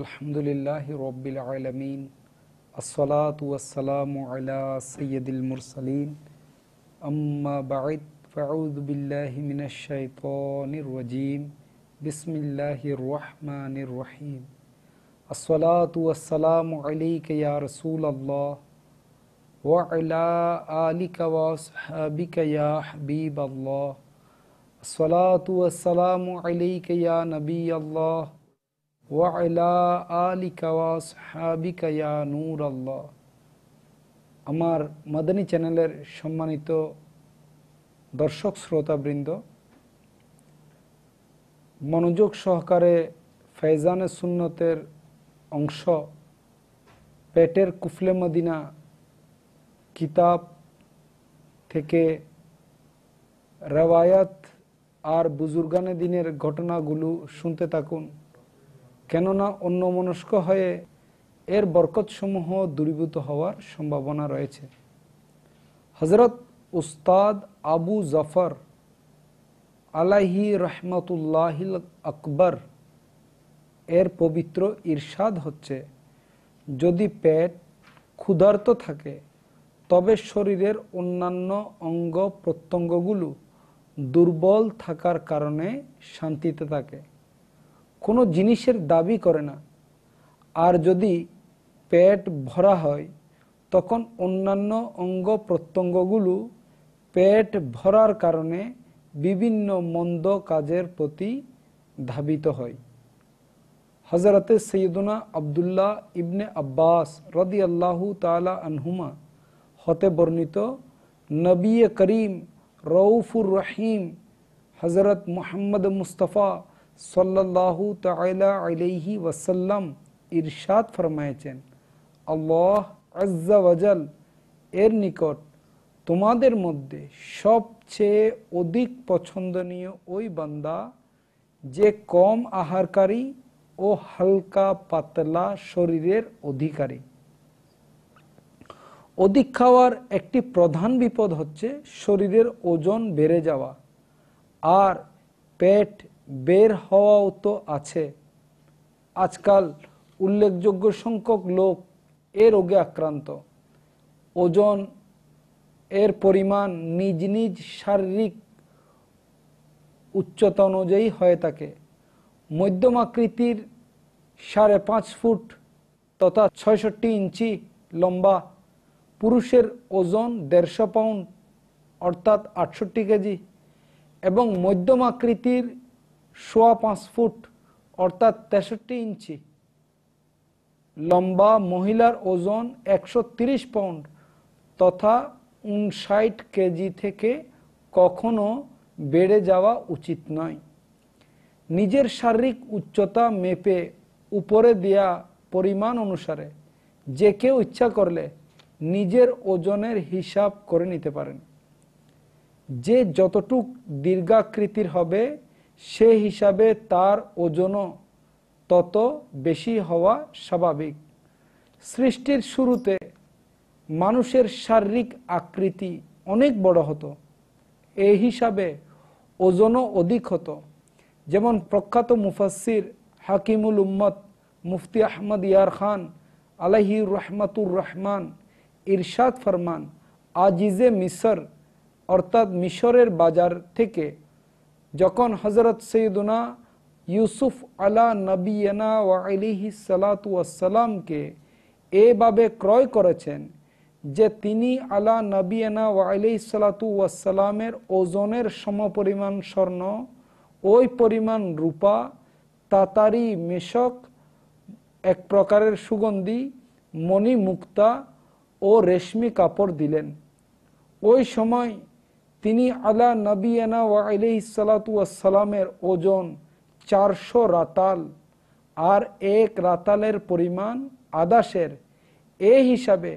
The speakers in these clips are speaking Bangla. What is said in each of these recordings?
আলহামদুলিল্লাহি রব্বিল আলামিন আসসালাতু ওয়াসসালামু আলা সাইয়্যিদিল মুরসালিন আম্মা বা'দ ফাআউযু বিল্লাহি মিনাশ শাইতানির রাজীম বিসমিল্লাহির রহমানির রহিম আসসালাতু ওয়াসসালামু আলাইকা ইয়া রাসূলাল্লাহ ওয়া আলা আলিকা ওয়া আসহাবিকা ইয়া হাবিবাল্লাহ আসসালাতু ওয়াসসালামু আলাইকা ইয়া নবিয়াল্লাহ ওয়াইলা আলিকা ওয়া আসহাবিকা ইয়া নূর আল্লাহ। আমার মাদানী চ্যানেলের সম্মানিত দর্শক শ্রোতাবৃন্দ, মনোযোগ সহকারে ফয়জানে সুন্নতের অংশ পেটের কুফলে মদিনা কিতাব থেকে রওয়ায়াত আর বুজুর্গানে দিনের ঘটনাগুলো শুনতে থাকুন, কেননা অন্যমনস্ক হয়ে এর বরকতসমূহ দূরীভূত হওয়ার সম্ভাবনা রয়েছে। হযরত উস্তাদ আবু জাফর আলাইহি রহমতুল্লাহিল আকবর এর পবিত্র ইরশাদ হচ্ছে, যদি পেট ক্ষুধার্ত থাকে তবে শরীরের অন্যান্য অঙ্গ প্রত্যঙ্গগুলো দুর্বল থাকার কারণে শান্তিতে থাকে, কোনো জিনিসের দাবি করে না। আর যদি পেট ভরা হয় তখন অন্যান্য অঙ্গ প্রত্যঙ্গগুলো পেট ভরার কারণে বিভিন্ন মন্দ কাজের প্রতি ধাবিত হয়। হযরতে সৈয়দুনা আব্দুল্লাহ ইবনে আব্বাস রাদিয়াল্লাহু তাআলা আনহুমা হতে বর্ণিত, নবী করিম রউফুর রহিম হযরত মুহাম্মদ মুস্তাফা সাল্লাল্লাহু তাআলা আলাইহি ওয়াসাল্লাম ইরশাদ ফরমায়েছেন, আল্লাহ আজ্জা ওয়াজাল এর নিকট তোমাদের মধ্যে সবচেয়ে অধিক পছন্দনীয় ওই বান্দা যে কম আহারকারী ও হালকা পাতলা শরীরের অধিকারী। অধিক খাওয়ার একটি প্রধান বিপদ হচ্ছে শরীরের ওজন বেড়ে যাওয়া, আর পেট বের হওয়াও তো আছে। আজকাল উল্লেখযোগ্য সংখ্যক লোক এ রোগে আক্রান্ত। ওজন এর পরিমাণ নিজ নিজ শারীরিক উচ্চতা অনুযায়ী হয়ে থাকে। মধ্যম আকৃতির 5.5 ফুট তথা 66 ইঞ্চি লম্বা পুরুষের ওজন 150 পাউন্ড অর্থাৎ 68 কেজি এবং মধ্যম আকৃতির 5.25 ফুট অর্থাৎ 63 ইঞ্চি লম্বা মহিলার ওজন 130 পাউন্ড তথা 59 কেজি থেকে কখনো বেড়ে যাওয়া উচিত নয়। নিজের শারীরিক উচ্চতা মেপে উপরে দেয়া পরিমাণ অনুসারে যে কেউ ইচ্ছা করলে নিজের ওজনের হিসাব করে নিতে পারেন। যে যতটুক দীর্ঘাকৃতির হবে সে হিসাবে তার ওজনও তত বেশি হওয়া স্বাভাবিক। সৃষ্টির শুরুতে মানুষের শারীরিক আকৃতি অনেক বড় হতো, এই হিসাবে ওজনও অধিক হতো। যেমন প্রখ্যাত মুফাসসির হাকিমুল উম্মত মুফতি আহমদ ইয়ার খান আলাইহি রহমাতুর রহমান ইরশাদ ফরমান, আজিজে মিসর অর্থাৎ মিশরের বাজার থেকে যখন হযরত সৈয়দুনা ইউসুফ আলা নবিয়না ওয়া আলাইহি সালাতু ওয়াসসালামকে এভাবে ক্রয় করেছেন যে তিনি আলা নবিয়না ওয়া আলাইহি সালাতু ওয়াসসালামের ওজনের সমপরিমাণ স্বর্ণ, ওই পরিমাণ রূপা, তাতারি মেশক, এক প্রকারের সুগন্ধি, মণি মুক্তা ও রেশমি কাপড় দিলেন। ওই সময় তিনি আলা নবিয়ানা ওয়া আলাইহিস সালাতু ওয়াসসালামের ওজন 400 রাতাল, আর এক রাতালের পরিমাণ আদাসের, এই হিসাবে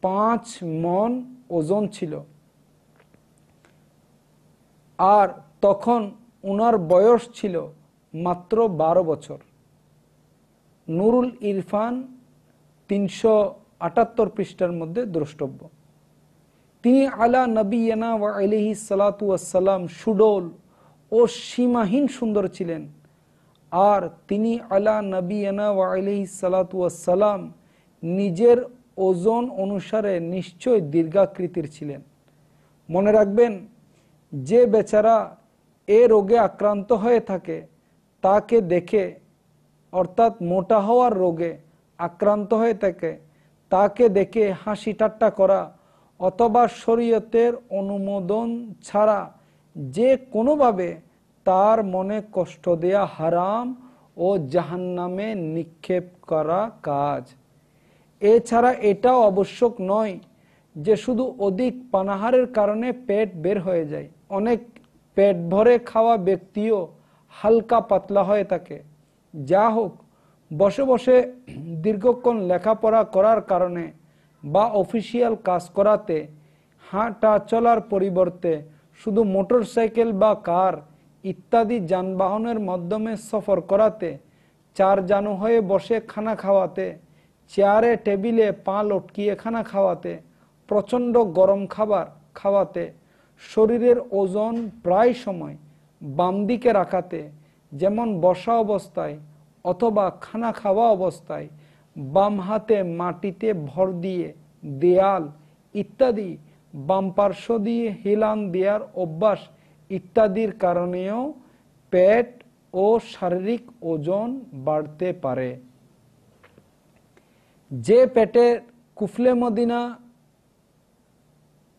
5 মণ ওজন ছিল। আর তখন উনার বয়স ছিল মাত্র 12 বছর। নুরুল ইরফান 378 পৃষ্ঠার মধ্যে দ্রষ্টব্য। তিনি আলা নবিয়ানা ওয়া আলাইহিস সালাতু ওয়াসসালাম সুডল ও সীমাহীন সুন্দর ছিলেন। আর তিনি আলা নবিয়ানা ওয়া আলাইহিস সালাতু ওয়াস সালাম নিজের ওজন অনুসারে নিশ্চয় দীর্ঘাকৃতির ছিলেন। মনে রাখবেন, যে বেচারা এ রোগে আক্রান্ত হয়ে থাকে তাকে দেখে, অর্থাৎ মোটা হওয়ার রোগে আক্রান্ত হয়ে থাকে তাকে দেখে হাসি ঠাট্টা করা অথবা শরীয়তের অনুমোদন ছাড়া যে কোনোভাবে তার মনে কষ্ট দেয়া হারাম ও জাহান্নামে নিক্ষেপ করা কাজ। এছাড়া এটাও আবশ্যক নয় যে শুধু অধিক পানাহারের কারণে পেট বের হয়ে যায়। অনেক পেট ভরে খাওয়া ব্যক্তিও হালকা পাতলা হয়ে থাকে। যা হোক, বসে বসে দীর্ঘক্ষণ লেখাপড়া করার কারণে বা অফিসিয়াল কাজ করাতে হাঁটা চলার পরিবর্তে শুধু মোটরসাইকেল বা কার ইত্যাদি যানবাহনের মাধ্যমে সফর করাতে, চার জানু হয়ে বসে খানা খাওয়াতে, চেয়ারে টেবিলে পা লটকিয়ে খানা খাওয়াতে, প্রচণ্ড গরম খাবার খাওয়াতে, শরীরের ওজন প্রায় সময় বাম দিকে রাখাতে, যেমন বসা অবস্থায় অথবা খানা খাওয়া অবস্থায় বাম হাতে মাটিতে ভর দিয়ে দেয়াল ইত্যাদি বাম পার্শ্ব দিয়ে হেলান দেওয়ার অভ্যাস ইত্যাদির কারণেও পেট ও শারীরিক ওজন বাড়তে পারে। যে পেটের কুফলে মদিনা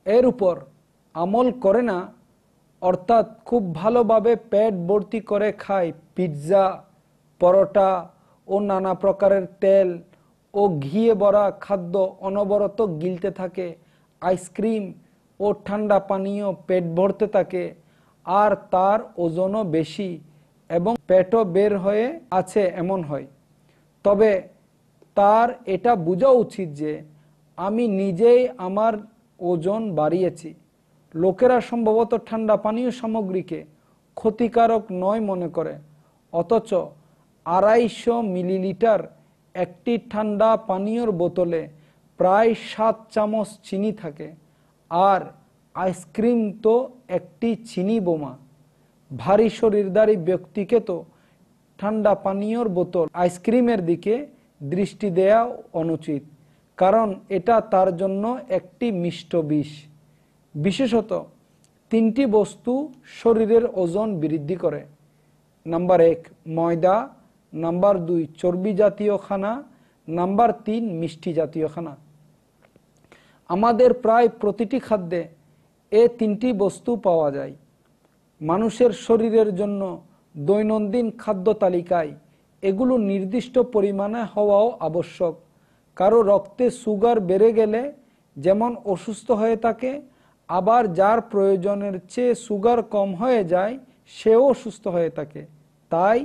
এর উপর আমল করে না, অর্থাৎ খুব ভালোভাবে পেট ভর্তি করে খায় পিৎজা, পরোটা ও নানা প্রকারের তেল ও ঘিয়ে ভরা খাদ্য অনবরত গিলতে থাকে, আইসক্রিম ও ঠান্ডা পানীয় পেট ভরতে থাকে, আর তার ওজনও বেশি এবং পেটও বের হয়ে আছে এমন হয়, তবে তার এটা বোঝা উচিত যে আমি নিজেই আমার ওজন বাড়িয়েছি। লোকেরা সম্ভবত ঠান্ডা পানীয় সামগ্রীকে ক্ষতিকারক নয় মনে করে, অথচ 250 মিলিলিটার একটি ঠান্ডা পানীয়র বোতলে প্রায় 7 চামচ চিনি থাকে, আর আইসক্রিম তো একটি চিনি বোমা। ভারী শরীরধারী ব্যক্তিকে তো ঠান্ডা পানীয়র বোতল আইসক্রিমের দিকে দৃষ্টি দেয়া অনুচিত, কারণ এটা তার জন্য একটি মিষ্ট বিষ। বিশেষত 3টি বস্তু শরীরের ওজন বৃদ্ধি করে। নাম্বার 1 ময়দা, নাম্বার 2 চর্বি জাতীয় খানা, নাম্বার 3 মিষ্টি জাতীয় খানা। আমাদের প্রায় প্রতিটি খাদ্যে এই 3টি বস্তু পাওয়া যায়। মানুষের শরীরের জন্য দৈনন্দিন খাদ্য তালিকায় এগুলো নির্দিষ্ট পরিমাণে হওয়াও আবশ্যক। কারো রক্তে সুগার বেড়ে গেলে যেমন অসুস্থ হয়ে থাকে, আবার যার প্রয়োজনের চেয়ে সুগার কম হয়ে যায় সেও অসুস্থ হয়ে থাকে। তাই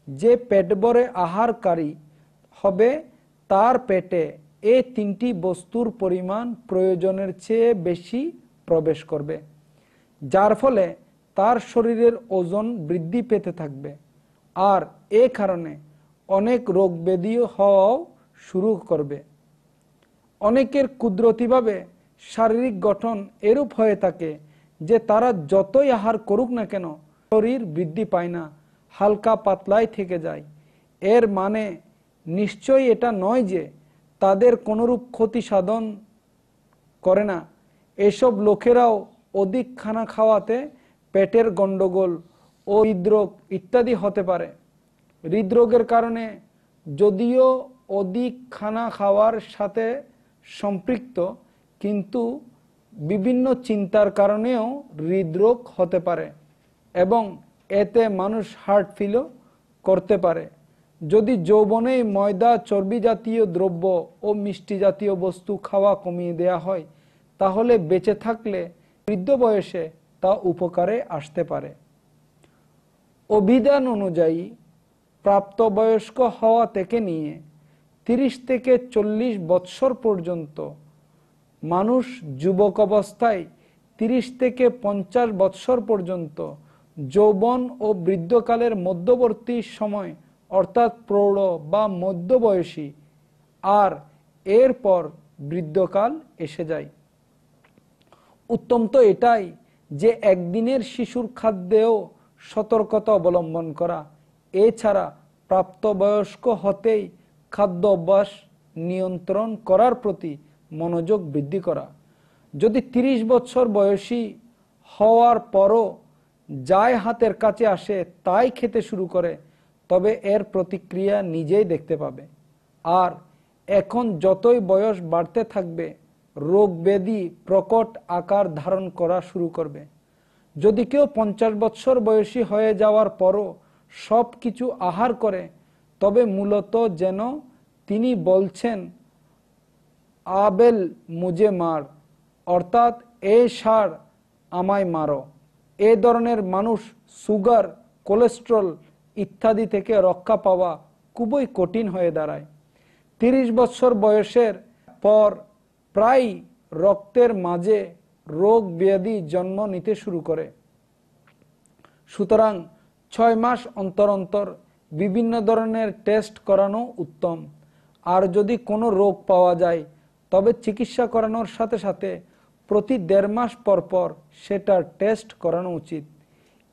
যে পেট ভরে আহারকারী হবে তার পেটে এই 3টি বস্তুর পরিমাণ প্রয়োজনের চেয়ে বেশি প্রবেশ করবে, যার ফলে তার শরীরের ওজন বৃদ্ধি পেতে থাকবে, আর এ কারণে অনেক রোগ ব্যাধিও হওয়াও শুরু করবে। অনেকের কুদরতিভাবে শারীরিক গঠন এরূপ হয়ে থাকে যে তারা যতই আহার করুক না কেন শরীর বৃদ্ধি পায় না, হালকা পাতলাই থেকে যায়। এর মানে নিশ্চয়ই এটা নয় যে তাদের কোনরূপ ক্ষতি সাধন করে না। এসব লোকেরাও অধিক খানা খাওয়াতে পেটের গন্ডগোল ও হৃদরোগ ইত্যাদি হতে পারে। হৃদরোগের কারণে যদিও অধিক খানা খাওয়ার সাথে সম্পৃক্ত, কিন্তু বিভিন্ন চিন্তার কারণেও হৃদরোগ হতে পারে এবং এতে মানুষ হার্ট ফেলও করতে পারে। যদি যৌবনেই ময়দা, চর্বি জাতীয় দ্রব্য ও মিষ্টি জাতীয় বস্তু খাওয়া কমিয়ে দেয়া হয়, তাহলে বেঁচে থাকলে বৃদ্ধ বয়সে তা উপকারে আসতে পারে। অভিধান অনুযায়ী প্রাপ্তবয়স্ক হওয়া থেকে নিয়ে 30 থেকে 40 বৎসর পর্যন্ত মানুষ, যুবক অবস্থায় 30 থেকে 50 বৎসর পর্যন্ত যৌবন ও বৃদ্ধকালের মধ্যবর্তী সময় অর্থাৎ প্রৌঢ় বা মধ্যবয়সী, আর এরপর বৃদ্ধকাল এসে যায়। উত্তম তো এটাই যে একদিনের শিশুর খাদ্যেও সতর্কতা অবলম্বন করা, এছাড়া প্রাপ্তবয়স্ক হতেই খাদ্য অভ্যাস নিয়ন্ত্রণ করার প্রতি মনোযোগ বৃদ্ধি করা। যদি 30 বছর বয়সী হওয়ার পরও যাই হাতের কাছে আসে তাই খেতে শুরু করে, তবে এর প্রতিক্রিয়া নিজেই দেখতে পাবে। আর এখন যতই বয়স বাড়তে থাকবে, রোগ ব্যাধি প্রকট আকার ধারণ করা শুরু করবে। যদি কেউ 50 বছর বয়সী হয়ে যাওয়ার পরও সব কিছু আহার করে, তবে মূলত যেন তিনি বলছেন, আবেল মুজে মার, অর্থাৎ এ সার আমায় মারো। এ ধরনের মানুষ সুগার, কোলেস্ট্রল ইত্যাদি থেকে রক্ষা পাওয়া খুবই কঠিন হয়ে দাঁড়ায়। 30 বছর বয়সের পর প্রায় রক্তের মাঝে রোগ ব্যাধি জন্ম নিতে শুরু করে। সুতরাং 6 মাস অন্তর অন্তর বিভিন্ন ধরনের টেস্ট করানো উত্তম। আর যদি কোনো রোগ পাওয়া যায়, তবে চিকিৎসা করানোর সাথে সাথে প্রতি 1.5 মাস পর পর সেটার টেস্ট করানো উচিত।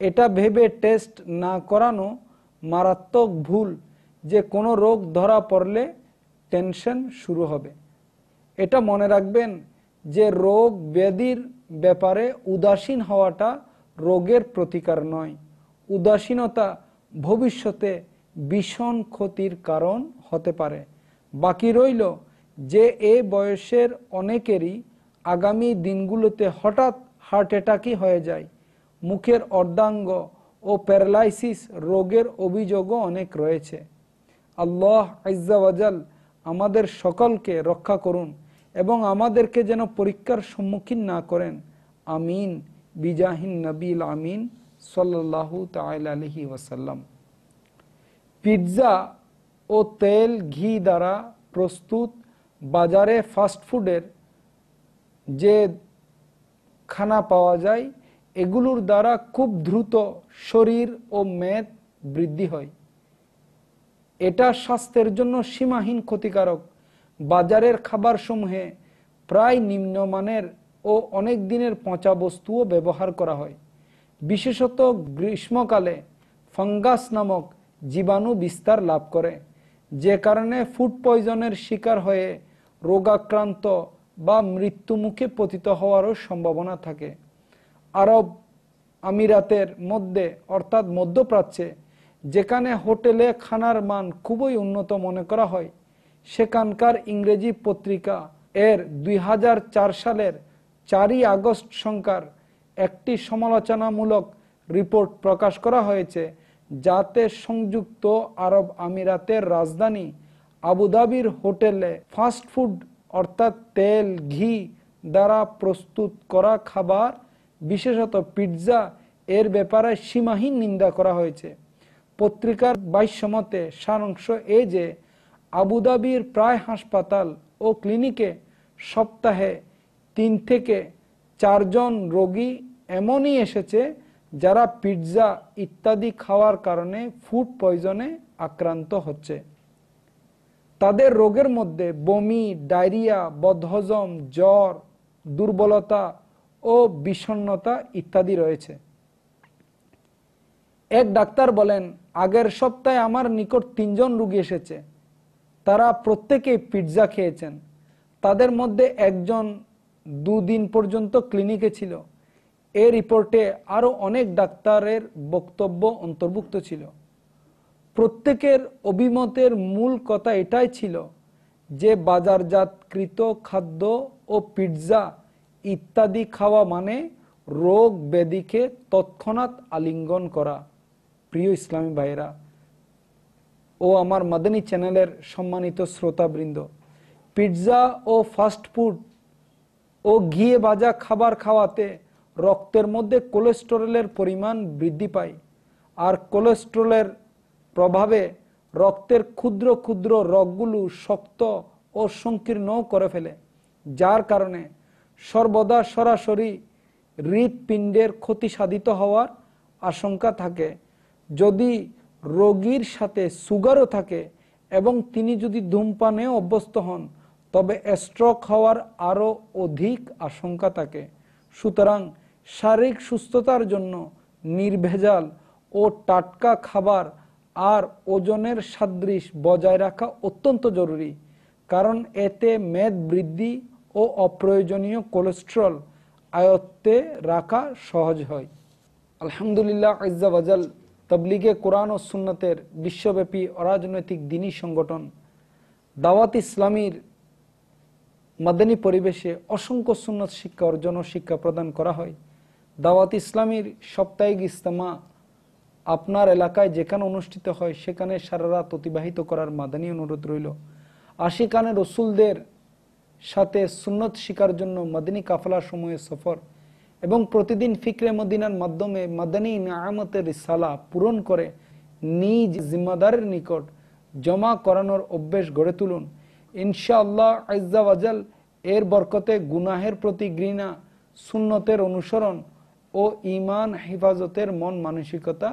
এটা ভেবে টেস্ট না করানো মারাত্মক ভুল যে কোনো রোগ ধরা পড়লে টেনশন শুরু হবে। এটা মনে রাখবেন যে রোগ ব্যাধির ব্যাপারে উদাসীন হওয়াটা রোগের প্রতিকার নয়। উদাসীনতা ভবিষ্যতে ভীষণ ক্ষতির কারণ হতে পারে। বাকি রইল যে এই বয়সের অনেকেরই আগামী দিনগুলোতে হঠাৎ হার্ট অ্যাটাকই হয়ে যায়। মুখের অর্ধাঙ্গ ও প্যারালাইসিস রোগের অভিযোগও অনেক রয়েছে। আল্লাহ আজ্জা ওয়াজাল আমাদের সকলকে রক্ষা করুন এবং আমাদেরকে যেন পরীক্ষার সম্মুখীন না করেন। আমিন বিজাহিন নবীল আমিন সাল্লাল্লাহু তাআলা আলাইহি ওয়াসাল্লাম। পিৎজা ও তেল ঘি দ্বারা প্রস্তুত বাজারে ফাস্টফুডের যে খানা পাওয়া যায়, এগুলোর দ্বারা খুব দ্রুত শরীর ও মেদ বৃদ্ধি হয়। এটা স্বাস্থ্যের জন্য সীমাহীন ক্ষতিকারক। বাজারের খাবারসমূহে প্রায় নিম্নমানের ও অনেক দিনের পচা বস্তুও ব্যবহার করা হয়। বিশেষত গ্রীষ্মকালে ফাঙ্গাস নামক জীবাণু বিস্তার লাভ করে, যে কারণে ফুড পয়জনের শিকার হয়ে রোগাক্রান্ত বা মৃত্যুমুখে পতিত হওয়ারও সম্ভাবনা থাকে। আরব আমিরাতের মধ্যে অর্থাৎ মধ্যপ্রাচ্যে যেখানে হোটেলে খানার মান খুবই উন্নত মনে করা হয়, সেখানকার ইংরেজি পত্রিকা এর 2004 সালের 4 আগস্ট সংখ্যার একটি সমালোচনামূলক রিপোর্ট প্রকাশ করা হয়েছে, যাতে সংযুক্ত আরব আমিরাতের রাজধানী আবুধাবির হোটেলে ফাস্টফুড অর্থাৎ তেল ঘি দ্বারা প্রস্তুত করা খাবার, বিশেষত পিৎজা এর ব্যাপারে সীমাহীন নিন্দা করা হয়েছে। পত্রিকার ভাষ্যমতে সারাংশ এই যে আবুধাবির প্রায় হাসপাতাল ও ক্লিনিকে সপ্তাহে 3 থেকে 4 জন রোগী এমনই এসেছে যারা পিৎজা ইত্যাদি খাওয়ার কারণে ফুড পয়জনে আক্রান্ত হচ্ছে। তাদের রোগের মধ্যে বমি, ডায়রিয়া, বদহজম, জ্বর, দুর্বলতা ও বিষণ্ণতা ইত্যাদি রয়েছে। এক ডাক্তার বলেন, আগের সপ্তাহে আমার নিকট 3 জন রোগী এসেছে। তারা প্রত্যেকেই পিৎজা খেয়েছেন। তাদের মধ্যে একজন 2 দিন পর্যন্ত ক্লিনিকে ছিল। এই রিপোর্টে আরও অনেক ডাক্তারের বক্তব্য অন্তর্ভুক্ত ছিল। প্রত্যেকের অভিমতের মূল কথা এটাই ছিল যে বাজারজাতকৃত খাদ্য ও পিৎজা ইত্যাদি খাওয়া মানে রোগ ব্যাধিকে তৎক্ষণাৎ আলিঙ্গন করা। প্রিয় ইসলামী ভাইরা ও আমার মাদানী চ্যানেলের সম্মানিত শ্রোতাবৃন্দ, পিৎজা ও ফাস্টফুড ও ঘিয়ে ভাজা খাবার খাওয়াতে রক্তের মধ্যে কোলেস্টেরলের পরিমাণ বৃদ্ধি পায়। আর কোলেস্টেরলের প্রভাবে রক্তের ক্ষুদ্র ক্ষুদ্র রগগুলো শক্ত ও সংকীর্ণ করে ফেলে, যার কারণে সর্বদা সরাসরি হৃৎপিণ্ডের ক্ষতি সাধিত হওয়ার আশঙ্কা থাকে। যদি রোগীর সাথে সুগারও থাকে এবং তিনি যদি ধূমপানেও অভ্যস্ত হন, তবে স্ট্রোক হওয়ার আরও অধিক আশঙ্কা থাকে। সুতরাং শারীরিক সুস্থতার জন্য নির্ভেজাল ও টাটকা খাবার আর ওজনের সাদৃশ বজায় রাখা অত্যন্ত জরুরি, কারণ এতে মেদ বৃদ্ধি ও অপ্রয়োজনীয় কোলেস্টেরল আয়ত্তে রাখা সহজ হয়। আলহামদুলিল্লাহ আজ্জা ওয়াজাল তাবলীগে কোরআন ও সুন্নতের বিশ্বব্যাপী অরাজনৈতিক দ্বীনি সংগঠন দাওয়াত ইসলামীর মাদানী পরিবেশে অসংখ্য সুন্নত শিক্ষা অর্জন ও শিক্ষা প্রদান করা হয়। দাওয়াত ইসলামীর সাপ্তাহিক ইজতেমা আপনার এলাকায় যেখানে অনুষ্ঠিত হয় সেখানে সারা রাত অতিবাহিত করার মাদানী অনুরোধ রইল। আশিকানে রসুলদের সাথে সুন্নত শিকার জন্য মাদানী কাফলা সময়ে সফর এবং প্রতিদিন ফিকরে মদিনার মাধ্যমে মাদানী নিয়ামতের রিসালা পূরণ করে নিজ জিম্মাদারের নিকট জমা করানোর অভ্যেস গড়ে তুলুন। ইনশাআল্লাহ আজ্জা ওয়াজাল এর বরকতে গুনাহের প্রতি ঘৃণা, সুন্নতের অনুসরণ ও ঈমান হেফাজতের মন মানসিকতা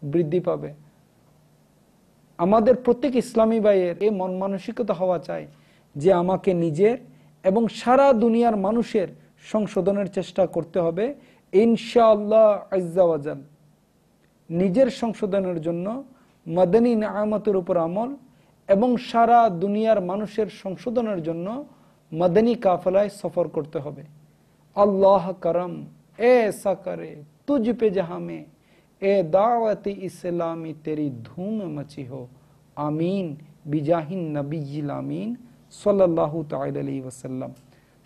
বৃদ্ধি পাবে। আমাদের প্রত্যেক ইসলামী ভাইয়ের এই মন মানসিকতা হওয়া চাই যে আমাকে নিজের এবং সারা দুনিয়ার মানুষের সংশোধনের চেষ্টা করতে হবে ইনশাআল্লাহ আজ্জা ওয়াজাল। নিজের সংশোধনের জন্য মাদানী নিয়ামতের উপর আমল এবং সারা দুনিয়ার মানুষের সংশোধনের জন্য মাদানী কাফেলায় সফর করতে হবে। আল্লাহ করম ऐसा करे तुझ पे जहां में ए दावत इस्लामी तेरी धूम मची हो, आमीन बिजाहिन नबील आमीन सल्लल्लाहु तआला अलैहि वसल्लम।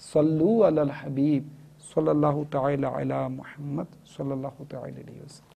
सल्लू अलल हबीब सल्लल्लाहु तआला अला मुहम्मद सल्लल्लाहु तआला अलैहि वसल्लम।